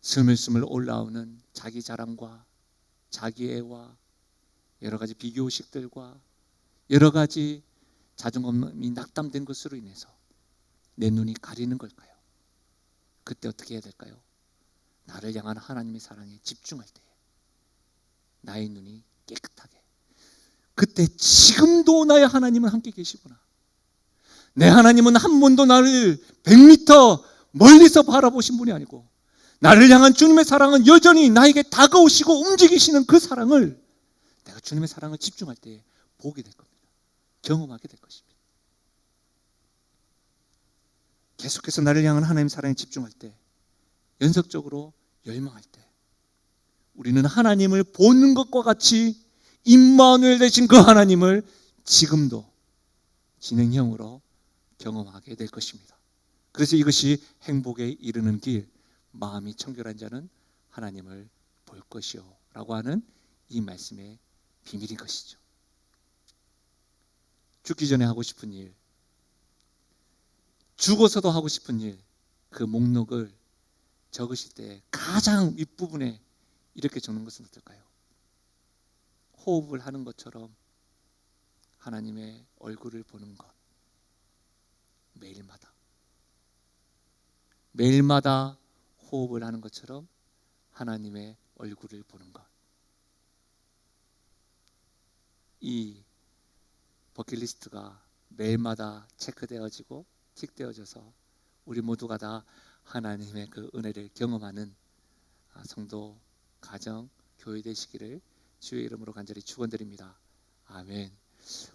스물스물 올라오는 자기 자랑과 자기애와 여러 가지 비교의식들과 여러 가지 자존감이 낙담된 것으로 인해서 내 눈이 가리는 걸까요? 그때 어떻게 해야 될까요? 나를 향한 하나님의 사랑에 집중할 때 나의 눈이 깨끗하게, 그때 지금도 나의 하나님은 함께 계시구나, 내 하나님은 한 번도 나를 100m 멀리서 바라보신 분이 아니고 나를 향한 주님의 사랑은 여전히 나에게 다가오시고 움직이시는 그 사랑을 내가 주님의 사랑을 집중할 때 보게 될 겁니다. 경험하게 될 것입니다. 계속해서 나를 향한 하나님의 사랑에 집중할 때, 연속적으로 열망할 때 우리는 하나님을 보는 것과 같이 임마누엘 되신 그 하나님을 지금도 진행형으로 경험하게 될 것입니다. 그래서 이것이 행복에 이르는 길, 마음이 청결한 자는 하나님을 볼 것이요 라고 하는 이 말씀의 비밀인 것이죠. 죽기 전에 하고 싶은 일, 죽어서도 하고 싶은 일, 그 목록을 적으실 때 가장 윗부분에 이렇게 적는 것은 어떨까요? 호흡을 하는 것처럼 하나님의 얼굴을 보는 것, 매일마다 호흡을 하는 것처럼 하나님의 얼굴을 보는 것. 이 버킷리스트가 매일마다 체크되어지고 틱되어져서 우리 모두가 다 하나님의 그 은혜를 경험하는 성도, 가정, 교회 되시기를 주의 이름으로 간절히 축원드립니다. 아멘.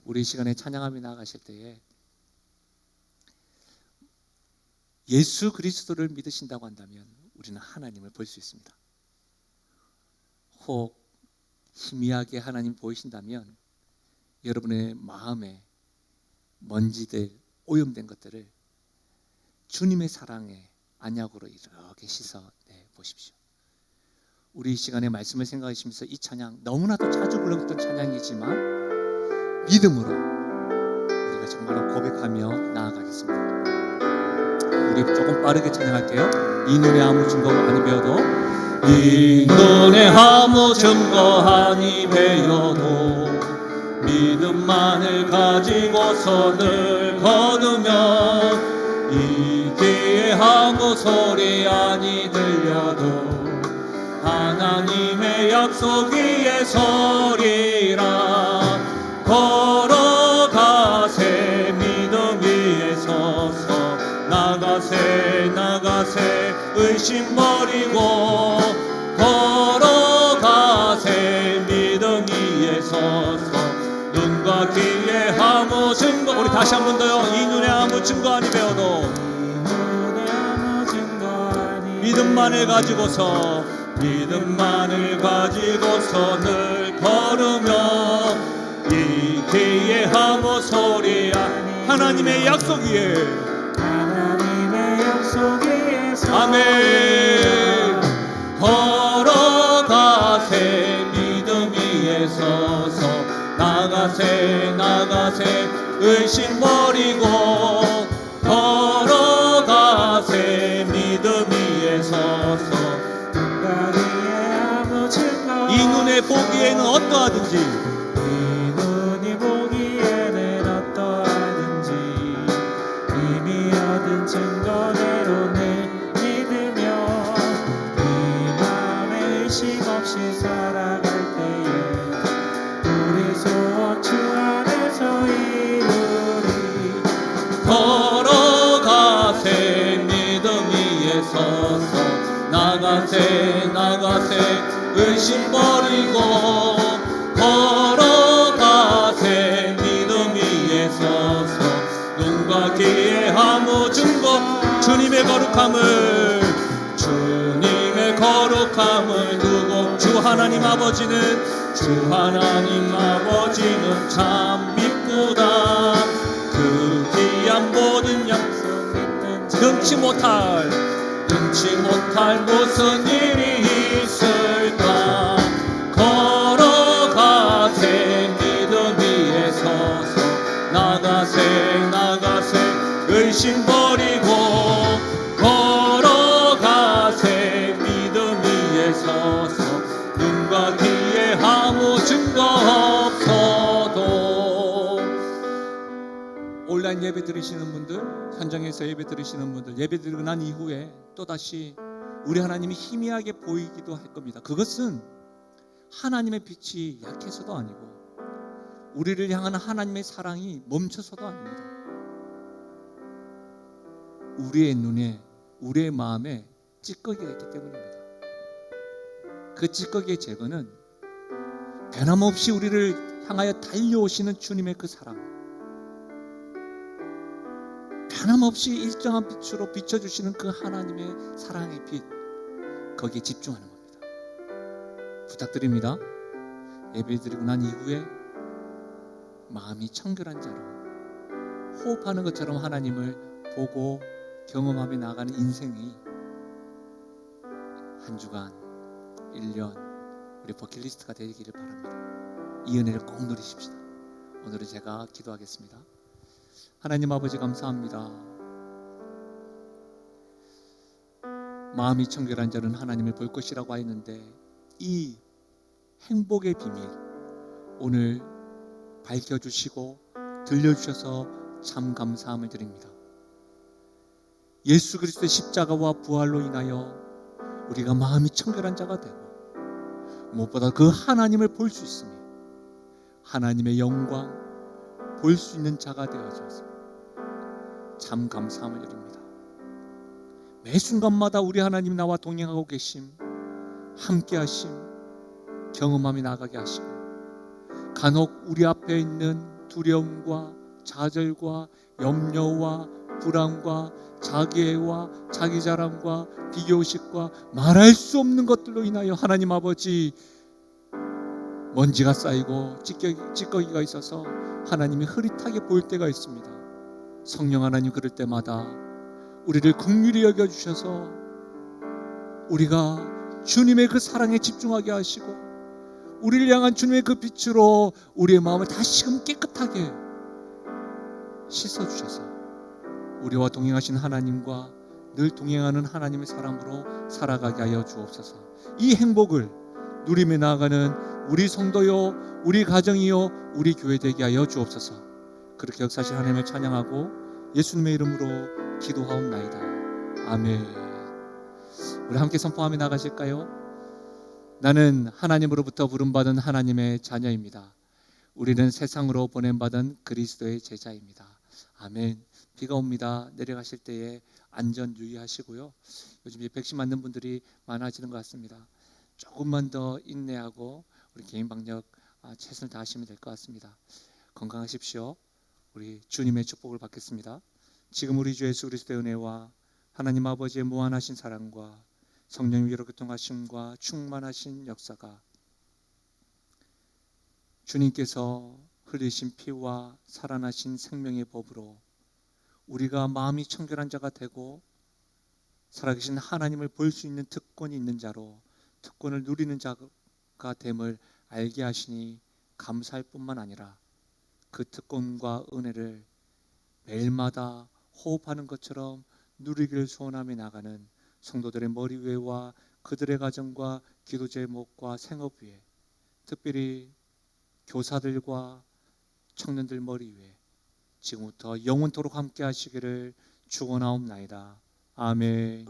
우리 이 시간에 찬양하며 나아가실 때에 예수 그리스도를 믿으신다고 한다면 우리는 하나님을 볼 수 있습니다. 혹 희미하게 하나님 보이신다면 여러분의 마음에 먼지들, 오염된 것들을 주님의 사랑의 안약으로 이렇게 씻어내 보십시오. 우리 이 시간에 말씀을 생각하시면서 이 찬양, 너무나도 자주 불렀던 찬양이지만 믿음으로 우리가 정말로 고백하며 나아가겠습니다. 우리 조금 빠르게 찬양할게요. 이 눈에 아무 증거 아니 배워도, 이 눈에 아무 증거 아니 배워도 믿음만을 가지고서 늘 걸으면, 이 귀에 아무 소리 아니 들려도 하나님의 약속 위에 서리라. 걸어가세 믿음 위에 서서, 나가세 의심 버리고, 걸어가세 믿음 위에 서서, 눈과 귀에 아무 증거, 우리 다시 한 번 더요. 이 눈에 아무 증거 아니 배워도 믿음만을 가지고서, 믿음만을 가지고서 늘 걸으면, 이 귀에 아무 소리 아니, 하나님의 약속 위에, 하나님의 약속 위에서, 아멘. 걸어가세 믿음 위에 서서, 나가세 의심 버리고, 걸어가세 믿음 위에 서서, 이 눈에 보기에는 어떠하든지, 이 눈이 보기에는 어떠하든지 이미 얻은 증거대로 늘 믿으며, 이 마음에 의심 없이 살아갈 때에 우리 소원 주 안에서 이루리. 걸어가세 믿음 위에 서서, 나가세 의심 버리고, 걸어가세 믿음 위에 서서, 눈과 귀에 아무 증거, 주님의 거룩함을 두고, 주 하나님 아버지는 참 믿구나. 그 귀한 모든 약속 능치 못할 무슨 일이 있을까. 걸어가세 믿음 위에 서서, 나가세 의심 버리고 걸어가세. 믿음 위에 서서 눈과 귀에 아무 증거 없어도. 온라인 예배 들으시는 분들, 현장에서 예배 들으시는 분들, 예배 드리고 난 이후에 또다시 우리 하나님이 희미하게 보이기도 할 겁니다. 그것은 하나님의 빛이 약해서도 아니고 우리를 향한 하나님의 사랑이 멈춰서도 아닙니다. 우리의 눈에, 우리의 마음에 찌꺼기가 있기 때문입니다. 그 찌꺼기의 제거는 변함없이 우리를 향하여 달려오시는 주님의 그 사랑, 변함없이 일정한 빛으로 비춰주시는 그 하나님의 사랑의 빛, 거기에 집중하는 겁니다. 부탁드립니다. 예배드리고 난 이후에 마음이 청결한 자로 호흡하는 것처럼 하나님을 보고 경험하며 나가는 인생이 한 주간, 1년 우리 버킷리스트가 되기를 바랍니다. 이 은혜를 꼭 누리십시다. 오늘은 제가 기도하겠습니다. 하나님 아버지 감사합니다. 마음이 청결한 자는 하나님을 볼 것이라고 했는데 이 행복의 비밀 오늘 밝혀주시고 들려주셔서 참 감사함을 드립니다. 예수 그리스도의 십자가와 부활로 인하여 우리가 마음이 청결한 자가 되고 무엇보다 그 하나님을 볼 수 있으며 하나님의 영광 볼 수 있는 자가 되어져서 참 감사함을 드립니다. 매 순간마다 우리 하나님 나와 동행하고 계심, 함께 하심, 경험하며 나가게 하시고 간혹 우리 앞에 있는 두려움과 좌절과 염려와 불안과 자기애와 자기 자랑과 비교의식과 말할 수 없는 것들로 인하여 하나님 아버지 먼지가 쌓이고 찌꺼기가 있어서 하나님이 흐릿하게 보일 때가 있습니다. 성령 하나님 그럴 때마다 우리를 긍휼히 여겨주셔서 우리가 주님의 그 사랑에 집중하게 하시고 우리를 향한 주님의 그 빛으로 우리의 마음을 다시금 깨끗하게 씻어주셔서 우리와 동행하신 하나님과 늘 동행하는 하나님의 사랑으로 살아가게 하여 주옵소서. 이 행복을 누리며 나아가는 우리 성도요, 우리 가정이요, 우리 교회 되게 하여 주옵소서. 그렇게 역사하신 하나님을 찬양하고 예수님의 이름으로 기도하옵나이다. 아멘. 우리 함께 선포하며 나가실까요? 나는 하나님으로부터 부름받은 하나님의 자녀입니다. 우리는 세상으로 보냄받은 그리스도의 제자입니다. 아멘. 비가 옵니다. 내려가실 때에 안전 유의하시고요. 요즘 백신 맞는 분들이 많아지는 것 같습니다. 조금만 더 인내하고 우리 개인 방역 최선을 다하시면 될 것 같습니다. 건강하십시오. 우리 주님의 축복을 받겠습니다. 지금 우리 주 예수 그리스도의 은혜와 하나님 아버지의 무한하신 사랑과 성령 위로 교통하심과 충만하신 역사가 주님께서 흘리신 피와 살아나신 생명의 법으로 우리가 마음이 청결한 자가 되고 살아계신 하나님을 볼 수 있는 특권이 있는 자로 특권을 누리는 자가 됨을 알게 하시니 감사할 뿐만 아니라 그 특권과 은혜를 매일마다 호흡하는 것처럼 누리기를 소원하며 나가는 성도들의 머리 위에와 그들의 가정과 기도 제목과 생업 위에 특별히 교사들과 청년들 머리 위에 지금부터 영원토록 함께 하시기를 축원하옵나이다. 아멘.